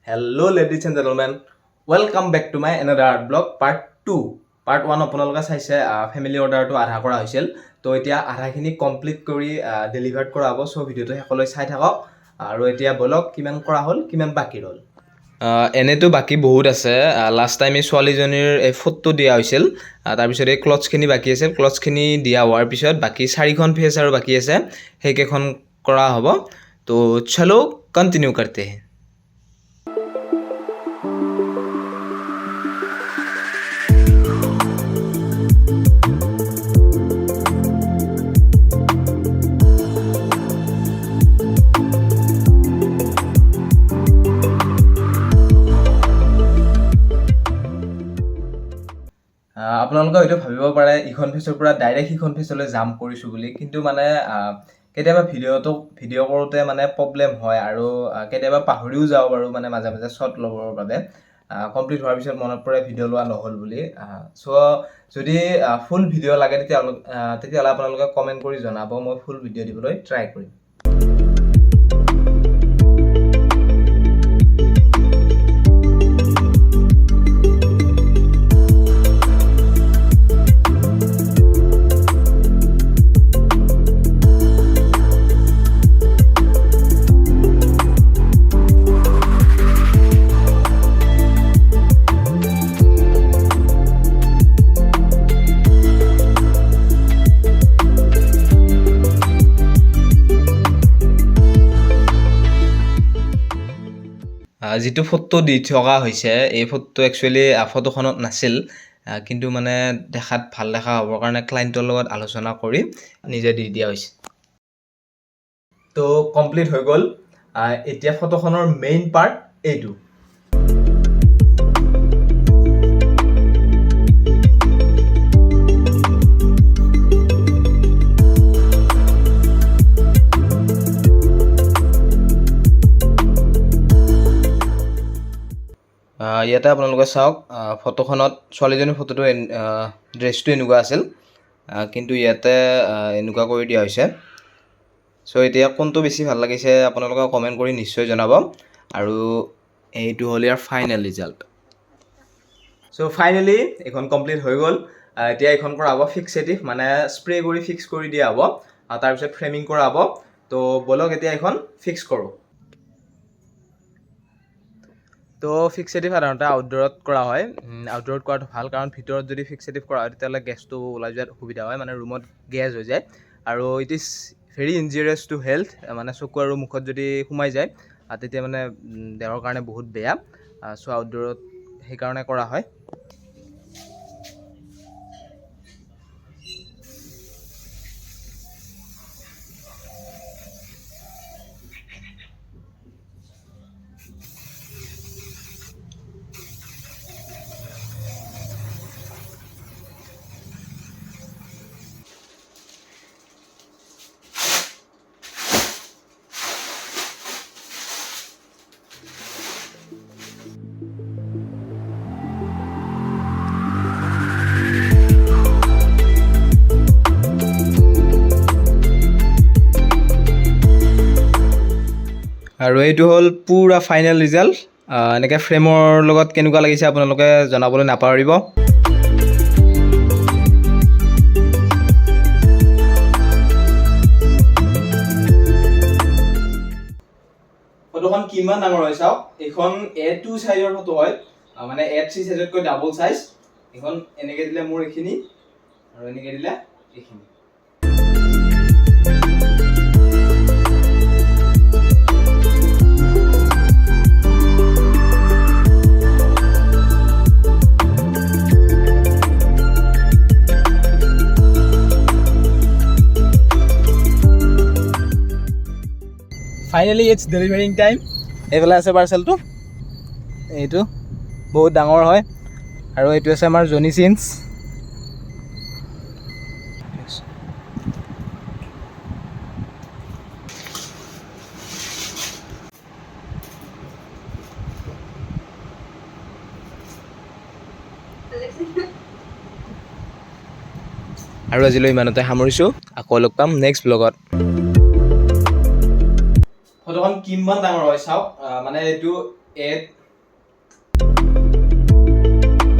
Hello, ladies and gentlemen. Welcome back to my another art blog part 2. Part 1 আপোনালোকে চাইছে family অৰ্ডাৰটো আধা কৰা হৈছিল তো এতিয়া আধাখিনি কমপ্লিট কৰি ডেলিভাৰ্ড কৰা হ'ব সো ভিডিওটো হেকলৈ চাই থাকক আৰু এতিয়া বলক কিমান কৰা হ'ল কিমান বাকি ৰল এনেতো বাকি বহুত আছে লাষ্ট টাইম এই ছোৱালীজনীৰ এই ফটো দিয়া হৈছিল তাৰ পিছত এই ক্লথছখিনি বাকি আছিল ক্লথছখিনি দিয়া হোৱাৰ পিছত বাকি 4খন ফেস আৰু বাকি আছে হেকেখন কৰা হ'ব তো চলো কন্টিনিউ करते हैं আপোনালোকে হয়তো ভাবিব পাৰে ইখন ফেসৰ পৰা ডাইৰেক্ট ইখন ফেসলৈ জাম্প কৰিছো বুলি কিন্তু মানে কেতিয়াবা ভিডিও কৰোতে মানে প্ৰবলেম হয় আৰু কেতিয়াবা পাহৰিও যাব বাৰু মানে মাজে মাজে শট লবৰ বাবে কমপ্লিট হোৱাৰ পিছত মনত পৰে ভিডিও লোৱা নহল বুলি সো যদি ফুল ভিডিও লাগে তেতিয়াহলে আপোনালোকে কমেন্ট কৰি জনাব মই ফুল ভিডিও দিবলৈ ট্ৰাই কৰিম যেটো ফটো দি থকা হৈছে এই ফটো একচুয়ালি ফটোখনত নাছিল কিন্তু মানে দেখাত ভাল দেখা হ'বৰ কাৰণে ক্লায়েন্টৰ লগত আলোচনা কৰি নিজে দি দিয়া হৈছে তো কমপ্লিট হৈ গল এতিয়া ফটোখনৰ মেইন পাৰ্ট এইটো ইয়াতে আপোনালোকে চাওক ফটোখনত ছোৱালীজনীৰ ফটোটো ড্ৰেছটো এনেকুৱা আছিল কিন্তু ইয়াতে এনেকুৱা কৰি দিয়া হৈছে সো এতিয়া কোনটো বেছি ভাল লাগিছে আপোনালোকে কমেন্ট কৰি নিশ্চয় জনাব আৰু এইটো হ'ল year final result so finally এখন কমপ্লিট হৈ গল এতিয়া এখন কৰা হ'ব ফিক্সেটিভ মানে স্প্ৰে কৰি ফিক্স কৰি দিয়া হ'ব আৰু তাৰ পিছত ফ্ৰেমিং কৰা হ'ব তো বলক এতিয়া এখন ফিক্স কৰো তো ফিক্সেটিভ সাধাৰণতে আউটডোৰত কৰা হয় আউটডোৰত কৰাটো ভাল কাৰণ ভিতৰত যদি ফিক্সেটিভ কৰা হয় তেতিয়াহ'লে গেছটো ওলাই যোৱাত সুবিধা হয় মানে ৰুমত গেছ হৈ যায় আৰু it is very injurious to health মানে চকু আৰু মুখত যদি সোমাই যায় তেতিয়া মানে দেহৰ কাৰণে বহুত বেয়া সো আউটডোৰত সেইকাৰণে কৰা হয় আৰু এইটো হ'ল পুৰা ফাইনেল ৰিজাল্ট এনেকৈ ফ্ৰেমৰ লগত কেনেকুৱা লাগিছে আপোনালোকে জনাবলৈ নাপাহৰিব ফটোখন কিমান ডাঙৰ হয় চাওক এখন A2 সাইজৰ ফটো হয় মানে A3 সাইজতকৈ ডাবল সাইজ এখন এনেকৈ দিলে মোৰ এখিনি আৰু এনেকৈ দিলে এখিনি ফাইনালি ইটস ডেলিভাৰিং টাইম এইফালে আছে পাৰ্চেলটো এইটো বহুত ডাঙৰ হয় আৰু এইটো আছে আমাৰ জনি চিনছ আৰু আজিলৈ ইমানতে সামৰিছোঁ আকৌ লগ পাম নেক্সট ব্লগত ফটোখন কিমান ডাঙৰ হয় চাওক মানে এইটো 8